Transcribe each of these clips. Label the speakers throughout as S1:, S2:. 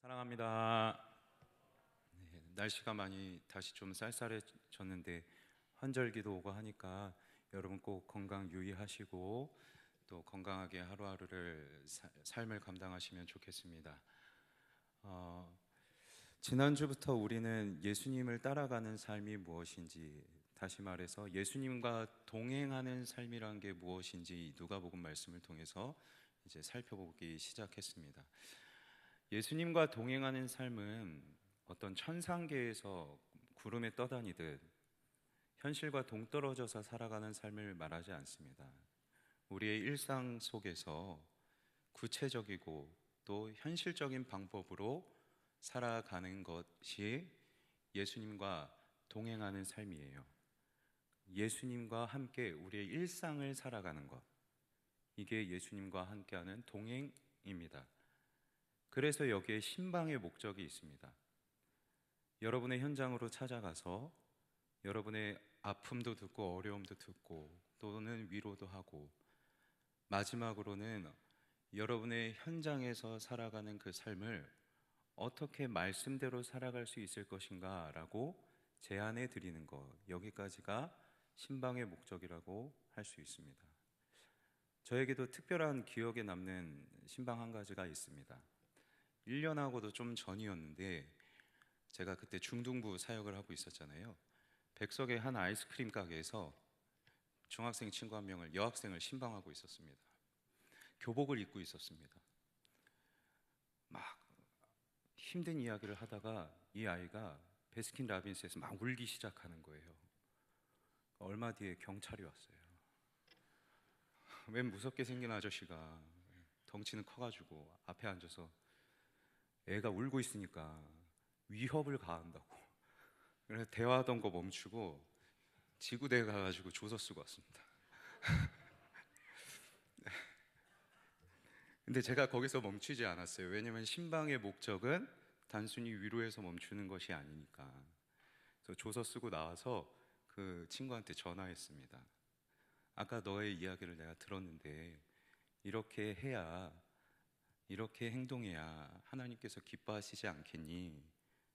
S1: 사랑합니다. 네, 날씨가 많이 다시 좀 쌀쌀해졌는데 환절기도 오고 하니까 여러분 꼭 건강 유의하시고 또 건강하게 하루하루를 삶을 감당하시면 좋겠습니다. 어, 지난주부터 우리는 예수님을 따라가는 삶이 무엇인지, 다시 말해서 예수님과 동행하는 삶이란 게 무엇인지 누가복음 말씀을 통해서 이제 살펴보기 시작했습니다. 예수님과 동행하는 삶은 어떤 천상계에서 구름에 떠다니듯 현실과 동떨어져서 살아가는 삶을 말하지 않습니다. 우리의 일상 속에서 구체적이고 또 현실적인 방법으로 살아가는 것이 예수님과 동행하는 삶이에요. 예수님과 함께 우리의 일상을 살아가는 것, 이게 예수님과 함께하는 동행입니다. 그래서 여기에 신방의 목적이 있습니다. 여러분의 현장으로 찾아가서 여러분의 아픔도 듣고 어려움도 듣고 또는 위로도 하고, 마지막으로는 여러분의 현장에서 살아가는 그 삶을 어떻게 말씀대로 살아갈 수 있을 것인가 라고 제안해 드리는 것, 여기까지가 신방의 목적이라고 할 수 있습니다. 저에게도 특별한 기억에 남는 신방 한 가지가 있습니다. 1년하고도 좀 전이었는데 제가 그때 중등부 사역을 하고 있었잖아요. 백석의 한 아이스크림 가게에서 중학생 친구 한 명을, 여학생을 신방하고 있었습니다. 교복을 입고 있었습니다. 막 힘든 이야기를 하다가 이 아이가 베스킨 라빈스에서 막 울기 시작하는 거예요. 얼마 뒤에 경찰이 왔어요. 웬 무섭게 생긴 아저씨가, 덩치는 커가지고 앞에 앉아서 애가 울고 있으니까 위협을 가한다고. 그래서 대화하던 거 멈추고 지구대에 가가지고 조서 쓰고 왔습니다. 근데 제가 거기서 멈추지 않았어요. 왜냐하면 신방의 목적은 단순히 위로해서 멈추는 것이 아니니까. 그래서 조서 쓰고 나와서 그 친구한테 전화했습니다. 아까 너의 이야기를 내가 들었는데 이렇게 해야, 이렇게 행동해야 하나님께서 기뻐하시지 않겠니?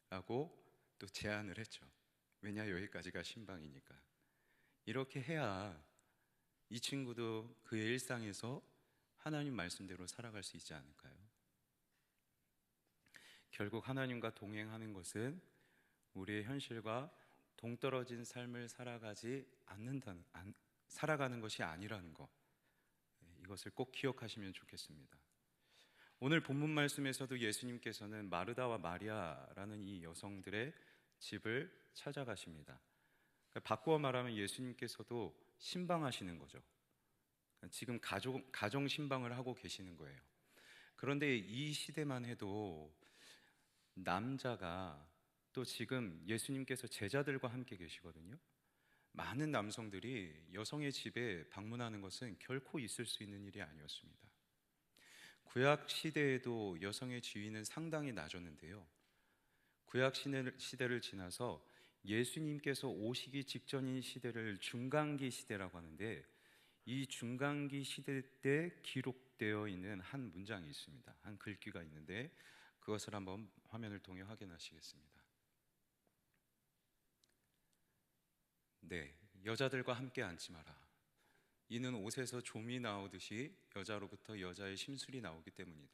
S1: 라고 또 제안을 했죠. 왜냐, 여기까지가 신방이니까. 이렇게 해야 이 친구도 그의 일상에서 하나님 말씀대로 살아갈 수 있지 않을까요? 결국 하나님과 동행하는 것은 우리의 현실과 동떨어진 삶을 살아가는 것이 아니라는 것, 이것을 꼭 기억하시면 좋겠습니다. 오늘 본문 말씀에서도 예수님께서는 마르다와 마리아라는 이 여성들의 집을 찾아가십니다. 바꾸어 말하면 예수님께서도 신방하시는 거죠. 지금 가정 신방을 하고 계시는 거예요. 그런데 이 시대만 해도 남자가, 또 지금 예수님께서 제자들과 함께 계시거든요. 많은 남성들이 여성의 집에 방문하는 것은 결코 있을 수 있는 일이 아니었습니다. 구약 시대에도 여성의 지위는 상당히 낮았는데요. 구약 시대를 지나서 예수님께서 오시기 직전인 시대를 중간기 시대라고 하는데, 이 중간기 시대 때 기록되어 있는 한 문장이 있습니다. 한 글귀가 있는데 그것을 한번 화면을 통해 확인하시겠습니다. 네, 여자들과 함께 앉지 마라. 이는 옷에서 좀이 나오듯이 여자로부터 여자의 심술이 나오기 때문이다.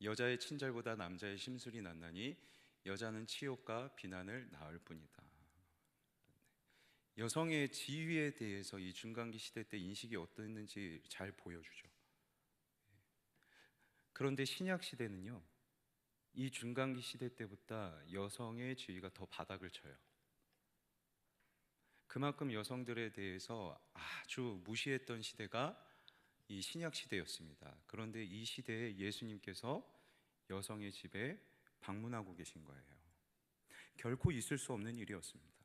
S1: 여자의 친절보다 남자의 심술이 낫나니 여자는 치욕과 비난을 낳을 뿐이다. 여성의 지위에 대해서 이 중간기 시대 때 인식이 어땠는지 잘 보여주죠. 그런데 신약 시대는요, 이 중간기 시대 때보다 여성의 지위가 더 바닥을 쳐요. 그만큼 여성들에 대해서 아주 무시했던 시대가 이 신약 시대였습니다. 그런데 이 시대에 예수님께서 여성의 집에 방문하고 계신 거예요. 결코 있을 수 없는 일이었습니다.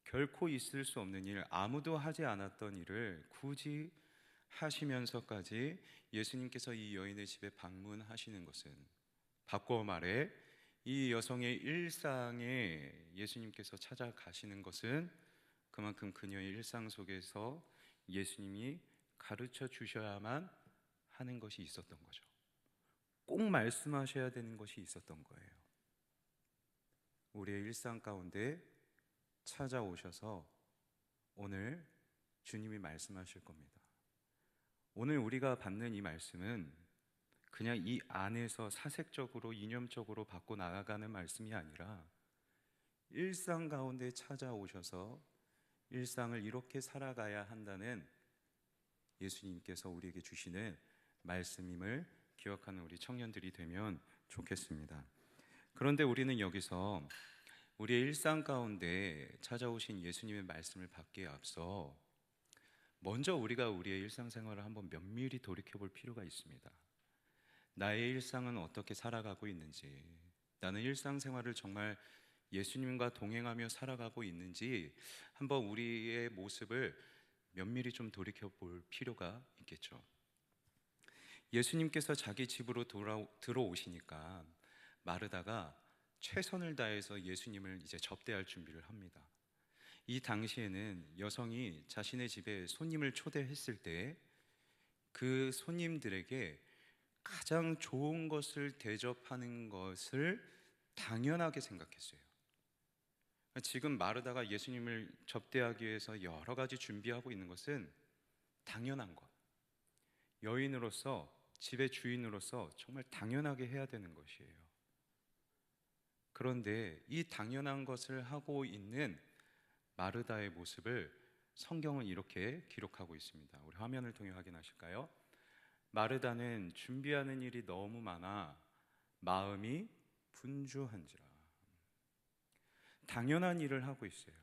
S1: 결코 있을 수 없는 일, 아무도 하지 않았던 일을 굳이 하시면서까지 예수님께서 이 여인의 집에 방문하시는 것은, 바꿔 말해 이 여성의 일상에 예수님께서 찾아가시는 것은 그만큼 그녀의 일상 속에서 예수님이 가르쳐 주셔야만 하는 것이 있었던 거죠. 꼭 꼭 말씀하셔야 되는 것이 있었던 거예요. 우리의 일상 가운데 찾아오셔서 오늘 주님이 말씀하실 겁니다. 오늘 우리가 받는 이 말씀은 그냥 이 안에서 사색적으로 이념적으로 받고 나아가는 말씀이 아니라 일상 가운데 찾아오셔서 일상을 이렇게 살아가야 한다는 예수님께서 우리에게 주시는 말씀임을 기억하는 우리 청년들이 되면 좋겠습니다. 그런데 우리는 여기서 우리의 일상 가운데 찾아오신 예수님의 말씀을 받기에 앞서 먼저 우리가 우리의 일상생활을 한번 면밀히 돌이켜 볼 필요가 있습니다. 나의 일상은 어떻게 살아가고 있는지, 나는 일상생활을 정말 예수님과 동행하며 살아가고 있는지 한번 우리의 모습을 면밀히 좀 돌이켜 볼 필요가 있겠죠. 예수님께서 자기 집으로 들어오시니까 마르다가 최선을 다해서 예수님을 이제 접대할 준비를 합니다. 이 당시에는 여성이 자신의 집에 손님을 초대했을 때 그 손님들에게 가장 좋은 것을 대접하는 것을 당연하게 생각했어요. 지금 마르다가 예수님을 접대하기 위해서 여러 가지 준비하고 있는 것은 당연한 것, 여인으로서, 집의 주인으로서 정말 당연하게 해야 되는 것이에요. 그런데 이 당연한 것을 하고 있는 마르다의 모습을 성경은 이렇게 기록하고 있습니다. 우리 화면을 통해 확인하실까요? 마르다는 준비하는 일이 너무 많아 마음이 분주한지라. 당연한 일을 하고 있어요.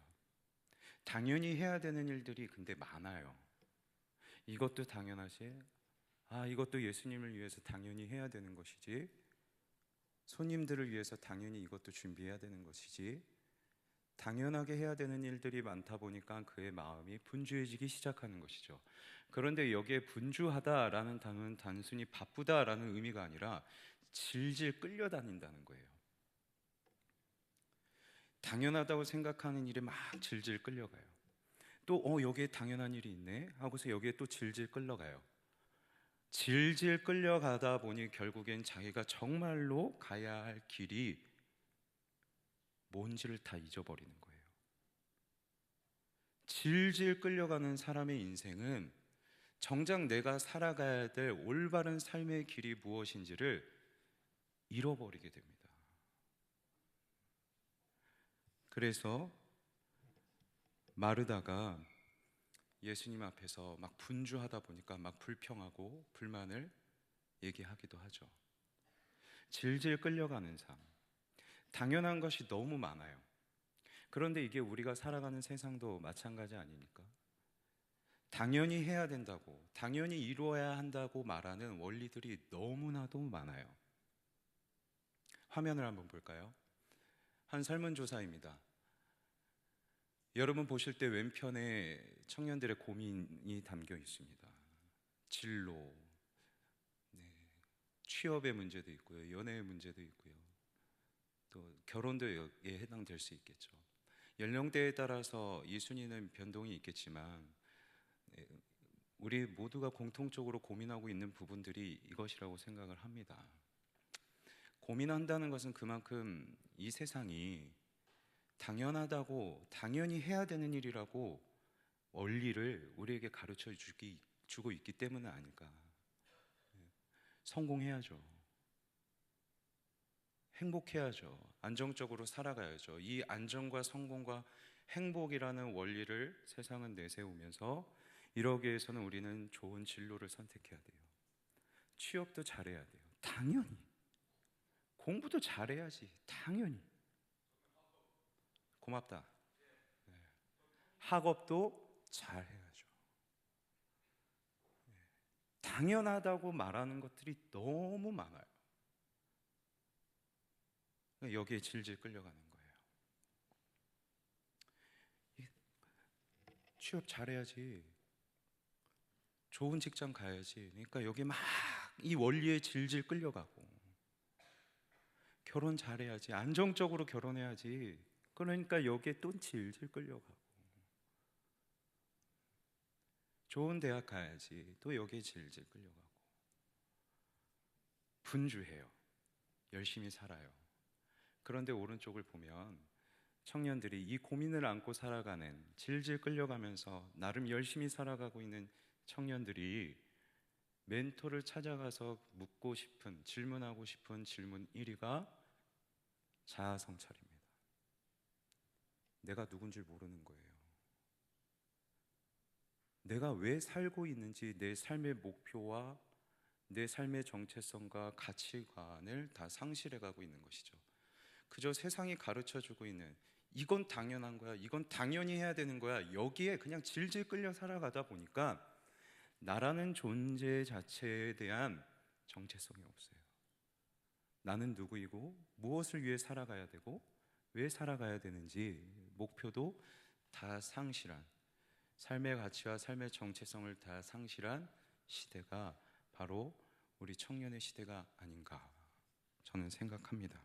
S1: 당연히 해야 되는 일들이 근데 많아요. 이것도 당연하지? 이것도 예수님을 위해서 당연히 해야 되는 것이지. 손님들을 위해서 당연히 이것도 준비해야 되는 것이지. 당연하게 해야 되는 일들이 많다 보니까 그의 마음이 분주해지기 시작하는 것이죠. 그런데 여기에 분주하다라는 단어는 단순히 바쁘다라는 의미가 아니라 질질 끌려다닌다는 거예요. 당연하다고 생각하는 일에 막 질질 끌려가요. 또 여기에 당연한 일이 있네 하고서 여기에 또 질질 끌려가요. 질질 끌려가다 보니 결국엔 자기가 정말로 가야 할 길이 뭔지를 다 잊어버리는 거예요. 질질 끌려가는 사람의 인생은 정작 내가 살아가야 될 올바른 삶의 길이 무엇인지를 잃어버리게 됩니다. 그래서 마르다가 예수님 앞에서 막 분주하다 보니까 막 불평하고 불만을 얘기하기도 하죠. 질질 끌려가는 삶, 당연한 것이 너무 많아요. 그런데 이게 우리가 살아가는 세상도 마찬가지 아닙니까? 당연히 해야 된다고, 당연히 이루어야 한다고 말하는 원리들이 너무나도 많아요. 화면을 한번 볼까요? 한 설문조사입니다. 여러분 보실 때 왼편에 청년들의 고민이 담겨 있습니다. 진로, 취업의 문제도 있고요, 연애의 문제도 있고요, 또 결혼도 여기에 해당될 수 있겠죠. 연령대에 따라서 이 순위는 변동이 있겠지만 우리 모두가 공통적으로 고민하고 있는 부분들이 이것이라고 생각을 합니다. 고민한다는 것은 그만큼 이 세상이 당연하다고, 당연히 해야 되는 일이라고 원리를 우리에게 가르쳐 주고 있기 때문은 아닐까. 성공해야죠. 행복해야죠. 안정적으로 살아가야죠. 이 안정과 성공과 행복이라는 원리를 세상은 내세우면서 이러기 위해서는 우리는 좋은 진로를 선택해야 돼요. 취업도 잘해야 돼요. 당연히. 공부도 잘해야지. 당연히. 고맙다. 학업도 잘해야죠. 당연하다고 말하는 것들이 너무 많아요. 여기에 질질 끌려가는 거예요. 취업 잘해야지. 좋은 직장 가야지. 그러니까 여기 막 이 원리에 질질 끌려가고, 결혼 잘해야지. 안정적으로 결혼해야지. 그러니까 여기에 또 질질 끌려가고, 좋은 대학 가야지. 또 여기에 질질 끌려가고. 분주해요. 열심히 살아요. 그런데 오른쪽을 보면 청년들이 이 고민을 안고 살아가는, 질질 끌려가면서 나름 열심히 살아가고 있는 청년들이 멘토를 찾아가서 묻고 싶은, 질문하고 싶은 질문 1위가 자아성찰입니다. 내가 누군지 모르는 거예요. 내가 왜 살고 있는지, 내 삶의 목표와 내 삶의 정체성과 가치관을 다 상실해가고 있는 것이죠. 그저 세상이 가르쳐주고 있는, 이건 당연한 거야, 이건 당연히 해야 되는 거야, 여기에 그냥 질질 끌려 살아가다 보니까 나라는 존재 자체에 대한 정체성이 없어요. 나는 누구이고 무엇을 위해 살아가야 되고 왜 살아가야 되는지 목표도 다 상실한, 삶의 가치와 삶의 정체성을 다 상실한 시대가 바로 우리 청년의 시대가 아닌가 저는 생각합니다.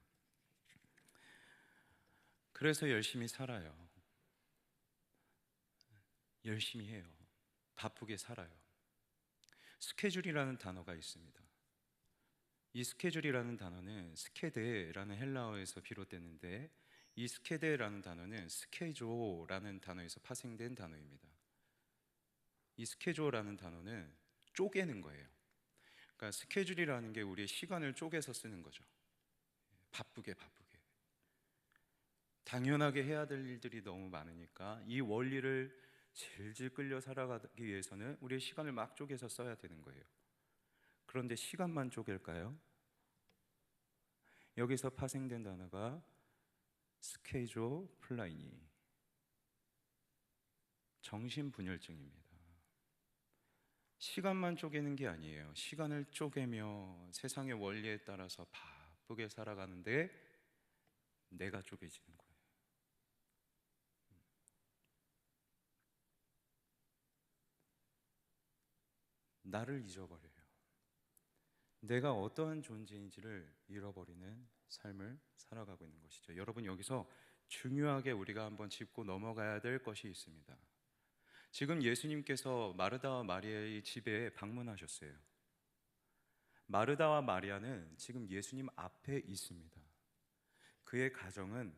S1: 그래서 열심히 살아요. 열심히 해요. 바쁘게 살아요. 스케줄이라는 단어가 있습니다. 이 스케줄이라는 단어는 스케데라는 헬라어에서 비롯됐는데, 이 스케데라는 단어는 스케조라는 단어에서 파생된 단어입니다. 이 스케조라는 단어는 쪼개는 거예요. 그러니까 스케줄이라는 게 우리의 시간을 쪼개서 쓰는 거죠. 바쁘게 당연하게 해야 될 일들이 너무 많으니까 이 원리를 질질 끌려 살아가기 위해서는 우리의 시간을 막 쪼개서 써야 되는 거예요. 그런데 시간만 쪼갤까요? 여기서 파생된 단어가 스케조플라이니, 정신분열증입니다. 시간만 쪼개는 게 아니에요. 시간을 쪼개며 세상의 원리에 따라서 바쁘게 살아가는데 내가 쪼개지는 거예요. 나를 잊어버려요. 내가 어떠한 존재인지를 잃어버리는 삶을 살아가고 있는 것이죠. 여러분, 여기서 중요하게 우리가 한번 짚고 넘어가야 될 것이 있습니다. 지금 예수님께서 마르다와 마리아의 집에 방문하셨어요. 마르다와 마리아는 지금 예수님 앞에 있습니다. 그의 가정은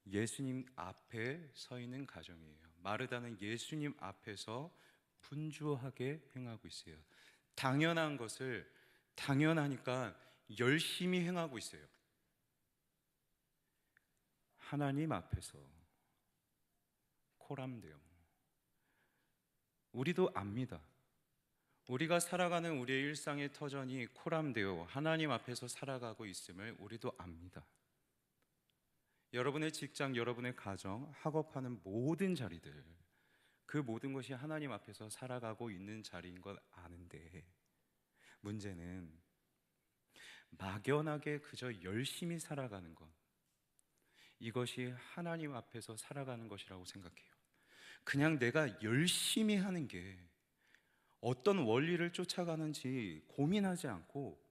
S1: 예수님 앞에 서 있는 가정이에요. 마르다는 예수님 앞에서 분주하게 행하고 있어요. 당연한 것을 당연하니까 열심히 행하고 있어요. 하나님 앞에서 코람데요. 우리도 압니다. 우리가 살아가는 우리의 일상의 터전이 코람데요, 하나님 앞에서 살아가고 있음을 우리도 압니다. 여러분의 직장, 여러분의 가정, 학업하는 모든 자리들, 그 모든 것이 하나님 앞에서 살아가고 있는 자리인 걸 아는데, 문제는 막연하게 그저 열심히 살아가는 것, 이것이 하나님 앞에서 살아가는 것이라고 생각해요. 그냥 내가 열심히 하는 게 어떤 원리를 쫓아가는지 고민하지 않고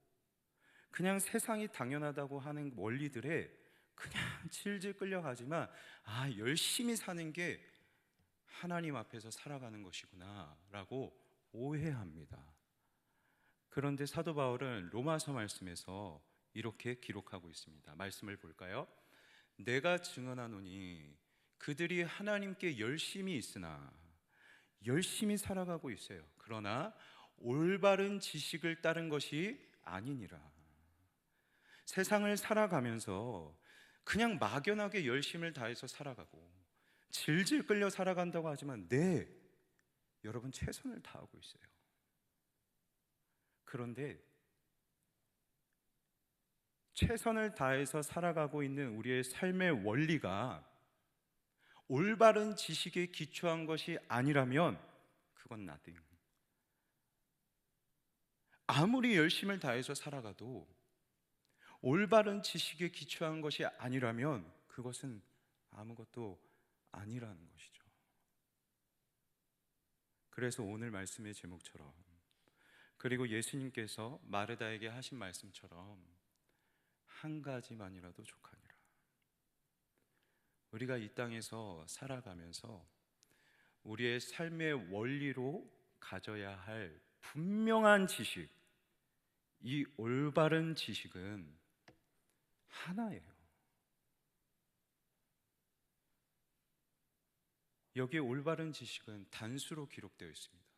S1: 그냥 세상이 당연하다고 하는 원리들에 그냥 질질 끌려가지만, 열심히 사는 게 하나님 앞에서 살아가는 것이구나 라고 오해합니다. 그런데 사도 바울은 로마서 말씀에서 이렇게 기록하고 있습니다. 말씀을 볼까요? 내가 증언하노니 그들이 하나님께 열심히 있으나, 열심히 살아가고 있어요. 그러나 올바른 지식을 따른 것이 아니니라. 세상을 살아가면서 그냥 막연하게 열심을 다해서 살아가고 질질 끌려 살아간다고 하지만 여러분 최선을 다하고 있어요. 그런데 최선을 다해서 살아가고 있는 우리의 삶의 원리가 올바른 지식에 기초한 것이 아니라면 그건 nothing. 아무리 열심을 다해서 살아가도 올바른 지식에 기초한 것이 아니라면 그것은 아무것도 아니라는 것이죠. 그래서 오늘 말씀의 제목처럼, 그리고 예수님께서 마르다에게 하신 말씀처럼 한 가지만이라도 족하니라. 우리가 이 땅에서 살아가면서 우리의 삶의 원리로 가져야 할 분명한 지식, 이 올바른 지식은 하나예요. 여기에 올바른 지식은 단수로 기록되어 있습니다.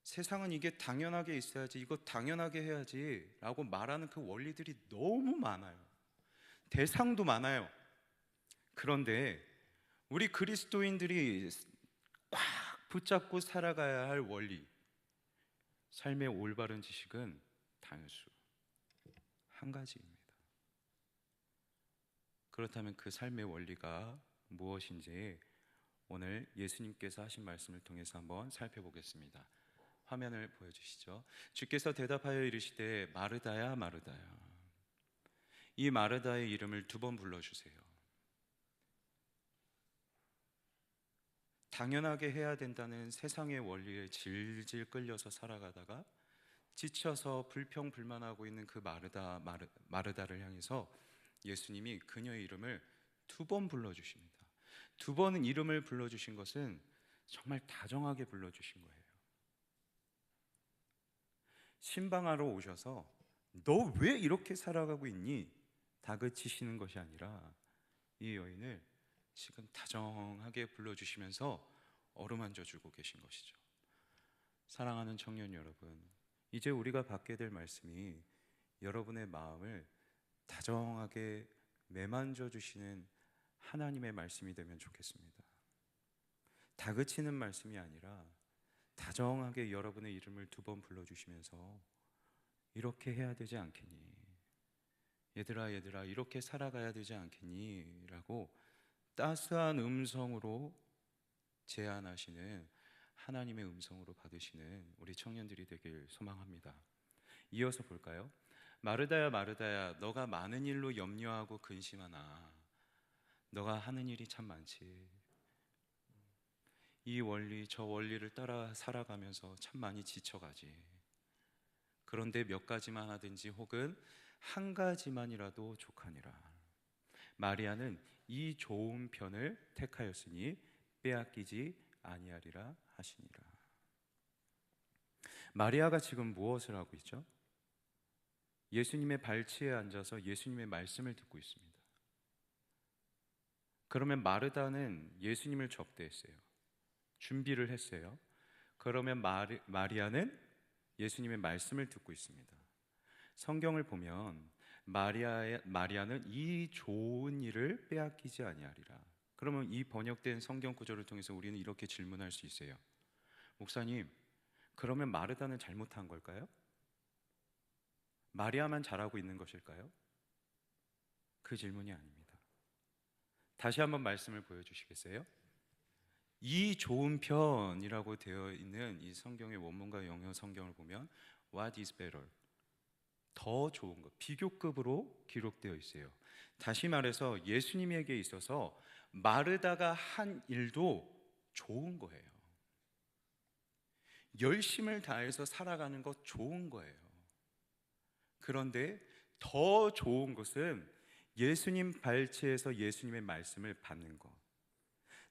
S1: 세상은 이게 당연하게 있어야지, 이거 당연하게 해야지 라고 말하는 그 원리들이 너무 많아요. 대상도 많아요. 그런데 우리 그리스도인들이 꽉 붙잡고 살아가야 할 원리, 삶의 올바른 지식은 단수, 한 가지입니다. 그렇다면 그 삶의 원리가 무엇인지 오늘 예수님께서 하신 말씀을 통해서 한번 살펴보겠습니다. 화면을 보여주시죠. 주께서 대답하여 이르시되 마르다야 마르다야, 이 마르다의 이름을 2번 불러주세요. 당연하게 해야 된다는 세상의 원리에 질질 끌려서 살아가다가 지쳐서 불평불만하고 있는 그 마르다를 향해서 예수님이 그녀의 이름을 2번 불러주십니다. 2번은 이름을 불러주신 것은 정말 다정하게 불러주신 거예요. 신방하러 오셔서 너 왜 이렇게 살아가고 있니? 다그치시는 것이 아니라 이 여인을 지금 다정하게 불러주시면서 어루만져 주고 계신 것이죠. 사랑하는 청년 여러분, 이제 우리가 받게 될 말씀이 여러분의 마음을 다정하게 매만져 주시는 하나님의 말씀이 되면 좋겠습니다. 다그치는 말씀이 아니라 다정하게 여러분의 이름을 2번 불러주시면서 이렇게 해야 되지 않겠니? 얘들아 이렇게 살아가야 되지 않겠니? 라고 따스한 음성으로 제안하시는 하나님의 음성으로 받으시는 우리 청년들이 되길 소망합니다. 이어서 볼까요? 마르다야 마르다야, 너가 많은 일로 염려하고 근심하나 너가 하는 일이 참 많지. 이 원리 저 원리를 따라 살아가면서 참 많이 지쳐가지. 그런데 몇 가지만 하든지 혹은 한 가지만이라도 족하니라. 마리아는 이 좋은 편을 택하였으니 빼앗기지 아니하리라 하시니라. 마리아가 지금 무엇을 하고 있죠? 예수님의 발치에 앉아서 예수님의 말씀을 듣고 있습니다. 그러면 마르다는 예수님을 접대했어요. 준비를 했어요. 그러면 마리아는 예수님의 말씀을 듣고 있습니다. 성경을 보면 마리아는 이 좋은 일을 빼앗기지 아니하리라. 그러면 이 번역된 성경 구절을 통해서 우리는 이렇게 질문할 수 있어요. 목사님, 그러면 마르다는 잘못한 걸까요? 마리아만 잘하고 있는 것일까요? 그 질문이 아닙니다. 다시 한번 말씀을 보여주시겠어요? 이 좋은 편이라고 되어 있는 이 성경의 원문과 영어 성경을 보면 What is better? 더 좋은 것, 비교급으로 기록되어 있어요. 다시 말해서 예수님에게 있어서 마르다가 한 일도 좋은 거예요. 열심을 다해서 살아가는 것 좋은 거예요. 그런데 더 좋은 것은 예수님 발치에서 예수님의 말씀을 받는 것,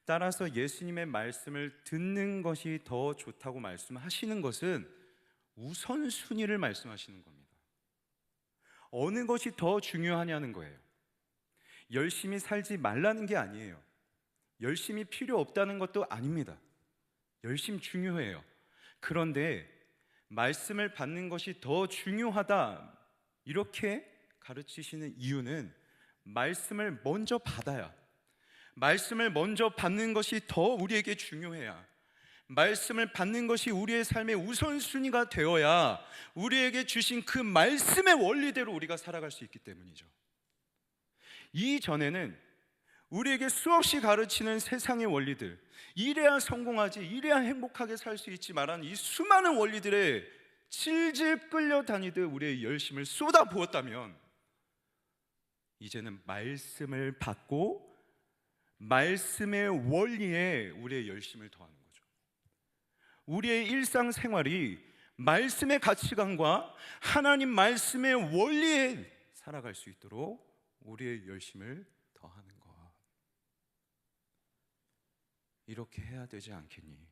S1: 따라서 예수님의 말씀을 듣는 것이 더 좋다고 말씀하시는 것은 우선순위를 말씀하시는 겁니다. 어느 것이 더 중요하냐는 거예요. 열심히 살지 말라는 게 아니에요. 열심히 필요 없다는 것도 아닙니다. 열심 중요해요. 그런데 말씀을 받는 것이 더 중요하다, 이렇게 가르치시는 이유는 말씀을 먼저 받아야, 말씀을 먼저 받는 것이 더 우리에게 중요해야, 말씀을 받는 것이 우리의 삶의 우선순위가 되어야 우리에게 주신 그 말씀의 원리대로 우리가 살아갈 수 있기 때문이죠. 이전에는 우리에게 수없이 가르치는 세상의 원리들, 이래야 성공하지, 이래야 행복하게 살 수 있지 말하는 이 수많은 원리들에 질질 끌려다니듯 우리의 열심을 쏟아부었다면, 이제는 말씀을 받고 말씀의 원리에 우리의 열심을 더하는 거죠. 우리의 일상생활이 말씀의 가치관과 하나님 말씀의 원리에 살아갈 수 있도록 우리의 열심을 더하는 것, 이렇게 해야 되지 않겠니?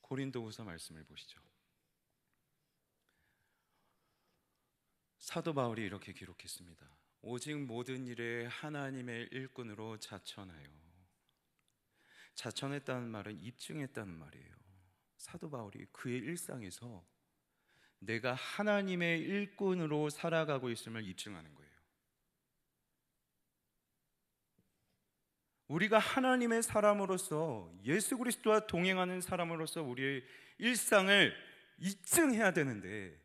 S1: 고린도후서 말씀을 보시죠. 사도 바울이 이렇게 기록했습니다. 오직 모든 일에 하나님의 일꾼으로 자천하여. 자천했다는 말은 입증했다는 말이에요. 사도 바울이 그의 일상에서 내가 하나님의 일꾼으로 살아가고 있음을 입증하는 거예요. 우리가 하나님의 사람으로서, 예수 그리스도와 동행하는 사람으로서 우리의 일상을 입증해야 되는데,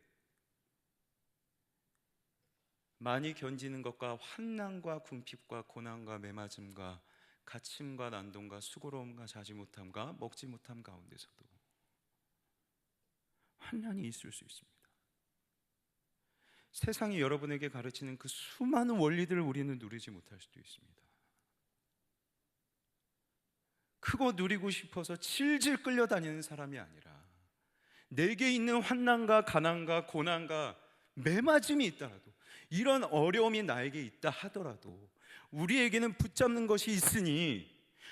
S1: 많이 견디는 것과 환난과 궁핍과 고난과 매맞음과 갇힘과 난동과 수고로움과 자지 못함과 먹지 못함 가운데서도 환난이 있을 수 있습니다. 세상이 여러분에게 가르치는 그 수많은 원리들을 우리는 누리지 못할 수도 있습니다. 크고 누리고 싶어서 질질 끌려다니는 사람이 아니라, 내게 있는 환난과 가난과 고난과 매맞음이 있더라도, 이런 어려움이 나에게 있다 하더라도 우리에게는 붙잡는 것이 있으니,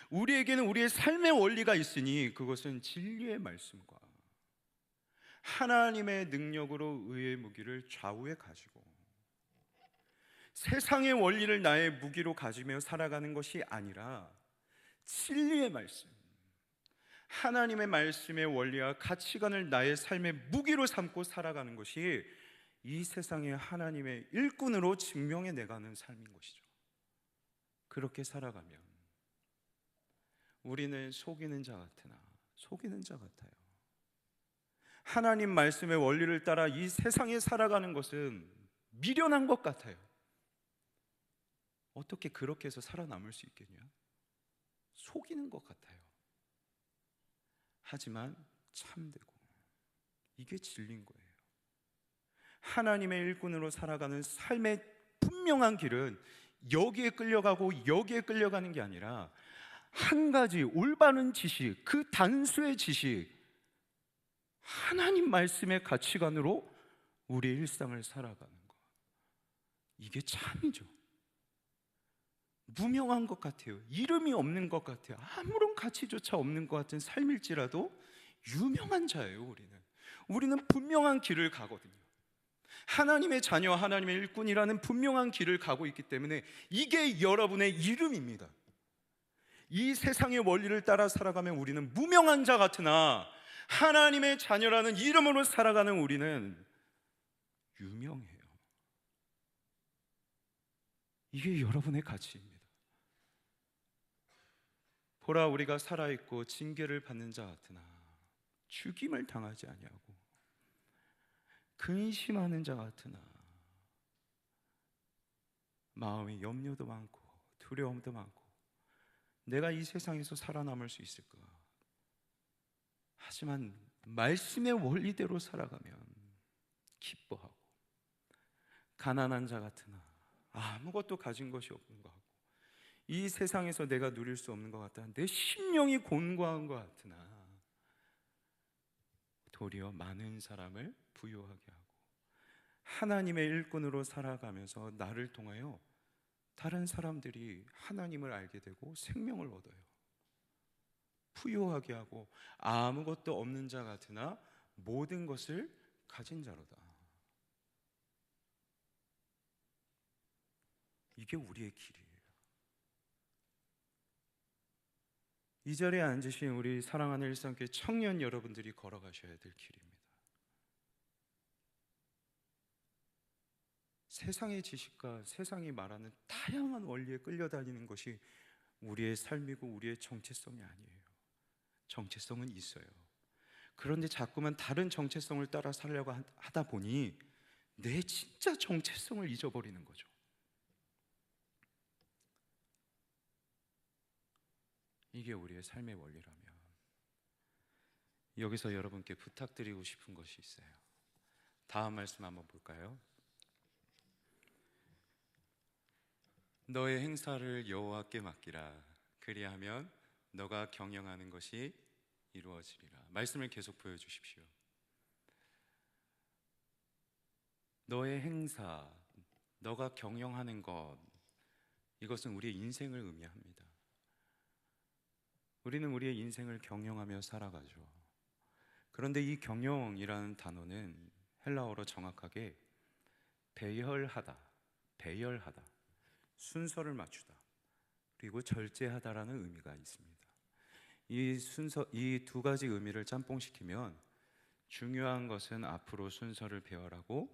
S1: 우리에게는 우리의 삶의 원리가 있으니, 그것은 진리의 말씀과 하나님의 능력으로 의의 무기를 좌우에 가지고 세상의 원리를 나의 무기로 가지며 살아가는 것이 아니라 진리의 말씀, 하나님의 말씀의 원리와 가치관을 나의 삶의 무기로 삼고 살아가는 것이 이 세상에 하나님의 일꾼으로 증명해 내가는 삶인 것이죠. 그렇게 살아가면 우리는 속이는 자 같으나 속이는 자 같아요. 하나님 말씀의 원리를 따라 이 세상에 살아가는 것은 미련한 것 같아요. 어떻게 그렇게 해서 살아남을 수 있겠냐? 속이는 것 같아요. 하지만 참되고, 이게 진리인 거예요. 하나님의 일꾼으로 살아가는 삶의 분명한 길은 여기에 끌려가고 여기에 끌려가는 게 아니라, 한 가지 올바른 지식, 그 단수의 지식, 하나님 말씀의 가치관으로 우리의 일상을 살아가는 것, 이게 참이죠. 무명한 것 같아요. 이름이 없는 것 같아요. 아무런 가치조차 없는 것 같은 삶일지라도 유명한 자예요. 우리는 분명한 길을 가거든요. 하나님의 자녀, 하나님의 일꾼이라는 분명한 길을 가고 있기 때문에 이게 여러분의 이름입니다. 이 세상의 원리를 따라 살아가면 우리는 무명한 자 같으나, 하나님의 자녀라는 이름으로 살아가는 우리는 유명해요. 이게 여러분의 가치입니다. 보라, 우리가 살아있고 징계를 받는 자 같으나 죽임을 당하지 아니하고, 근심하는 자 같으나 마음에 염려도 많고 두려움도 많고, 내가 이 세상에서 살아남을 수 있을까? 하지만 말씀의 원리대로 살아가면 기뻐하고, 가난한 자 같으나 아무것도 가진 것이 없는 것 같고, 이 세상에서 내가 누릴 수 없는 것 같다, 내 심령이 곤고한 것 같으나 도리어 많은 사람을 부유하게 하고, 하나님의 일꾼으로 살아가면서 나를 통하여 다른 사람들이 하나님을 알게 되고 생명을 얻어요. 부유하게 하고, 아무것도 없는 자 같으나 모든 것을 가진 자로다. 이게 우리의 길이에요. 이 자리에 앉으신 우리 사랑하는 일상교회 청년 여러분들이 걸어가셔야 될 길입니다. 세상의 지식과 세상이 말하는 다양한 원리에 끌려다니는 것이 우리의 삶이고 우리의 정체성이 아니에요. 정체성은 있어요. 그런데 자꾸만 다른 정체성을 따라 살려고 하다 보니 내 진짜 정체성을 잊어버리는 거죠. 이게 우리의 삶의 원리라면, 여기서 여러분께 부탁드리고 싶은 것이 있어요. 다음 말씀 한번 볼까요? 너의 행사를 여호와께 맡기라. 그리하면 너가 경영하는 것이 이루어지리라. 말씀을 계속 보여주십시오. 너의 행사, 너가 경영하는 것, 이것은 우리의 인생을 의미합니다. 우리는 우리의 인생을 경영하며 살아가죠. 그런데 이 경영이라는 단어는 헬라어로 정확하게 배열하다, 배열하다, 순서를 맞추다, 그리고 절제하다라는 의미가 있습니다. 이 두 가지 의미를 짬뽕시키면 중요한 것은 앞으로 순서를 배열하고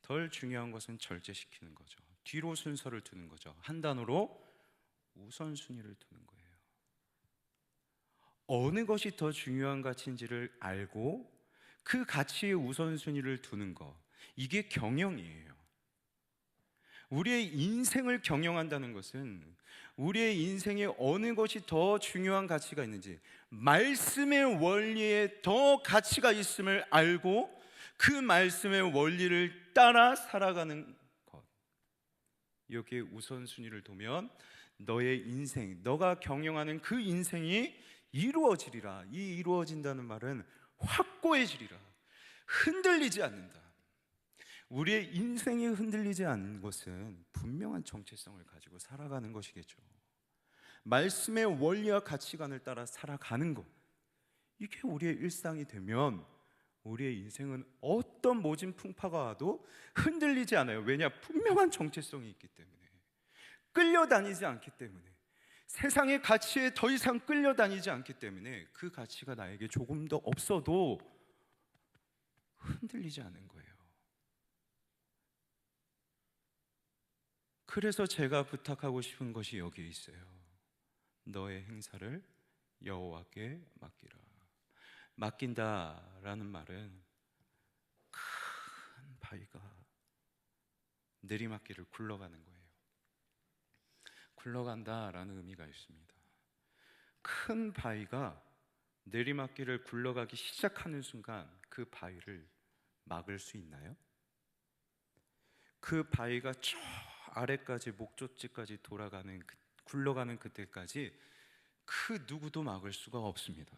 S1: 덜 중요한 것은 절제시키는 거죠. 뒤로 순서를 두는 거죠. 한 단어로 우선순위를 두는 거예요. 어느 것이 더 중요한 가치인지를 알고 그 가치의 우선순위를 두는 것, 이게 경영이에요. 우리의 인생을 경영한다는 것은 우리의 인생에 어느 것이 더 중요한 가치가 있는지, 말씀의 원리에 더 가치가 있음을 알고 그 말씀의 원리를 따라 살아가는 것, 여기에 우선순위를 두면 너의 인생, 너가 경영하는 그 인생이 이루어지리라. 이 이루어진다는 말은 확고해지리라, 흔들리지 않는다. 우리의 인생이 흔들리지 않는 것은 분명한 정체성을 가지고 살아가는 것이겠죠. 말씀의 원리와 가치관을 따라 살아가는 것, 이게 우리의 일상이 되면 우리의 인생은 어떤 모진 풍파가 와도 흔들리지 않아요. 왜냐? 분명한 정체성이 있기 때문에. 끌려다니지 않기 때문에. 세상의 가치에 더 이상 끌려다니지 않기 때문에 그 가치가 나에게 조금 더 없어도 흔들리지 않는 거예요. 그래서 제가 부탁하고 싶은 것이 여기에 있어요. 너의 행사를 여호와께 맡기라. 맡긴다라는 말은 큰 바위가 내리막길을 굴러가는 거예요. 굴러간다라는 의미가 있습니다. 큰 바위가 내리막길을 굴러가기 시작하는 순간 그 바위를 막을 수 있나요? 그 바위가 저 아래까지 목젖지까지 돌아가는 굴러가는 그때까지 그 누구도 막을 수가 없습니다.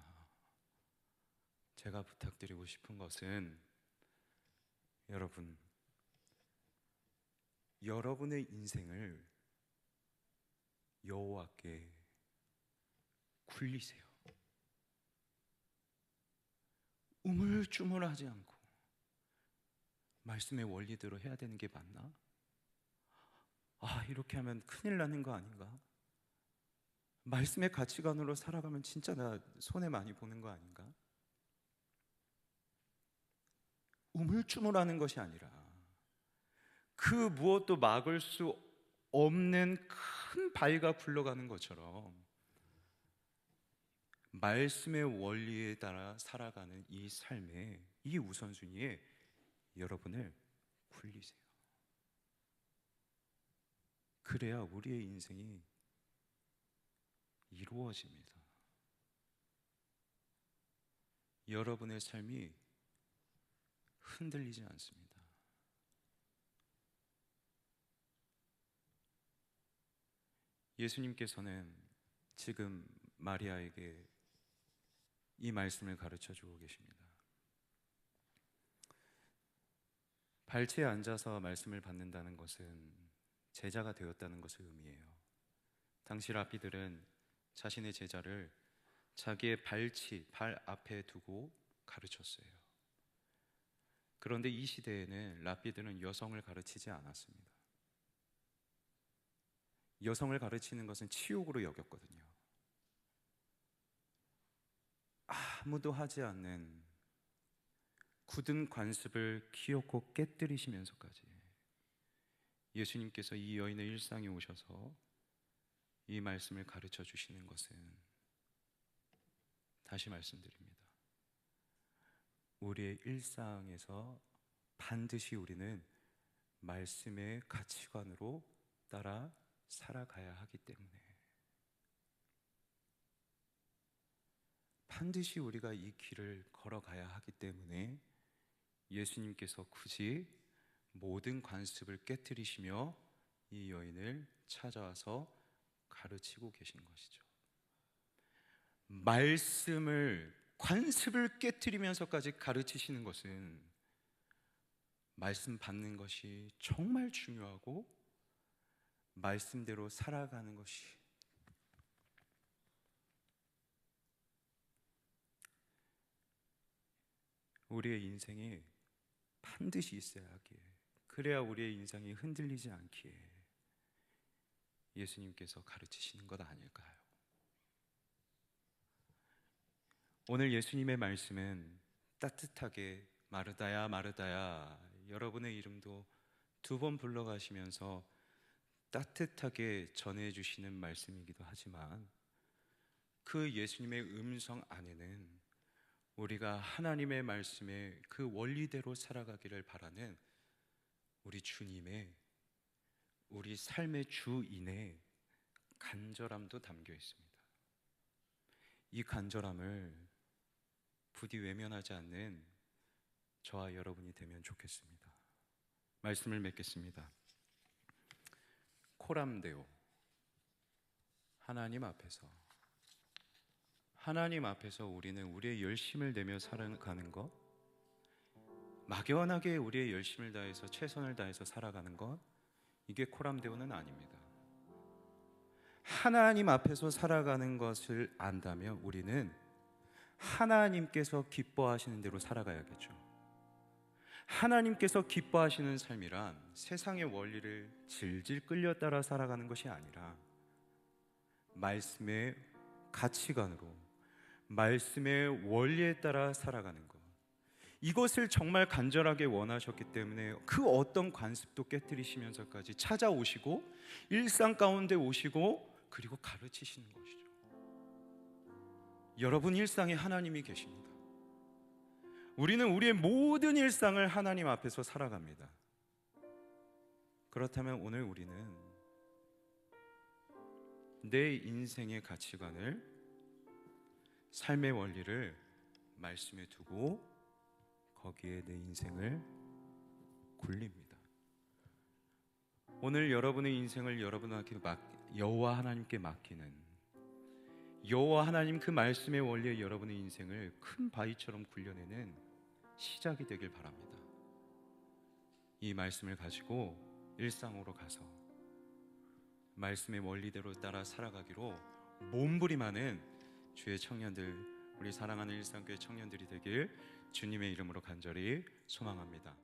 S1: 제가 부탁드리고 싶은 것은 여러분의 인생을 여호와께 굴리세요. 우물쭈물하지 않고 말씀의 원리대로 해야 되는 게 맞나? 이렇게 하면 큰일 나는 거 아닌가? 말씀의 가치관으로 살아가면 진짜 나 손해 많이 보는 거 아닌가? 우물쭈물하는 것이 아니라 그 무엇도 막을 수 없는 큰 바위가 굴러가는 것처럼 말씀의 원리에 따라 살아가는 이 삶의 이 우선순위에 여러분을 굴리세요. 그래야 우리의 인생이 이루어집니다. 여러분의 삶이 흔들리지 않습니다. 예수님께서는 지금 마리아에게 이 말씀을 가르쳐 주고 계십니다. 발치에 앉아서 말씀을 받는다는 것은 제자가 되었다는 것을 의미해요. 당시 랍비들은 자신의 제자를 자기의 발치, 발 앞에 두고 가르쳤어요. 그런데 이 시대에는 랍비들은 여성을 가르치지 않았습니다. 여성을 가르치는 것은 치욕으로 여겼거든요. 아무도 하지 않는 굳은 관습을 기어코 깨뜨리시면서까지 예수님께서 이 여인의 일상에 오셔서 이 말씀을 가르쳐 주시는 것은, 다시 말씀드립니다, 우리의 일상에서 반드시 우리는 말씀의 가치관으로 따라 살아가야 하기 때문에, 반드시 우리가 이 길을 걸어가야 하기 때문에 예수님께서 굳이 모든 관습을 깨뜨리시며 이 여인을 찾아와서 가르치고 계신 것이죠. 말씀을, 관습을 깨뜨리면서까지 가르치시는 것은 말씀 받는 것이 정말 중요하고 말씀대로 살아가는 것이 우리의 인생에 반드시 있어야 하기에, 그래야 우리의 인생이 흔들리지 않기에 예수님께서 가르치시는 것 아닐까요? 오늘 예수님의 말씀은 따뜻하게 마르다야 마르다야, 여러분의 이름도 2번 불러가시면서 따뜻하게 전해주시는 말씀이기도 하지만, 그 예수님의 음성 안에는 우리가 하나님의 말씀에 그 원리대로 살아가기를 바라는 우리 주님의, 우리 삶의 주인의 간절함도 담겨 있습니다. 이 간절함을 부디 외면하지 않는 저와 여러분이 되면 좋겠습니다. 말씀을 맺겠습니다. 코람데오, 하나님 앞에서 우리는 우리의 열심을 내며 살아가는 것, 막연하게 우리의 열심을 다해서 최선을 다해서 살아가는 것, 이게 코람데오는 아닙니다. 하나님 앞에서 살아가는 것을 안다면 우리는 하나님께서 기뻐하시는 대로 살아가야겠죠. 하나님께서 기뻐하시는 삶이란 세상의 원리를 질질 끌려 따라 살아가는 것이 아니라 말씀의 가치관으로, 말씀의 원리에 따라 살아가는 것, 이것을 정말 간절하게 원하셨기 때문에 그 어떤 관습도 깨뜨리시면서까지 찾아오시고 일상 가운데 오시고 그리고 가르치시는 것이죠. 여러분 일상에 하나님이 계십니다. 우리는 우리의 모든 일상을 하나님 앞에서 살아갑니다. 그렇다면 오늘 우리는 내 인생의 가치관을, 삶의 원리를 말씀에 두고 거기에 내 인생을 굴립니다. 오늘 여러분의 인생을 여호와 하나님께 맡기는, 여호와 하나님 그 말씀의 원리에 여러분의 인생을 큰 바위처럼 굴려내는 시작이 되길 바랍니다. 이 말씀을 가지고 일상으로 가서 말씀의 원리대로 따라 살아가기로 몸부림하는 주의 청년들, 우리 사랑하는 일상교회 청년들이 되길 주님의 이름으로 간절히 소망합니다.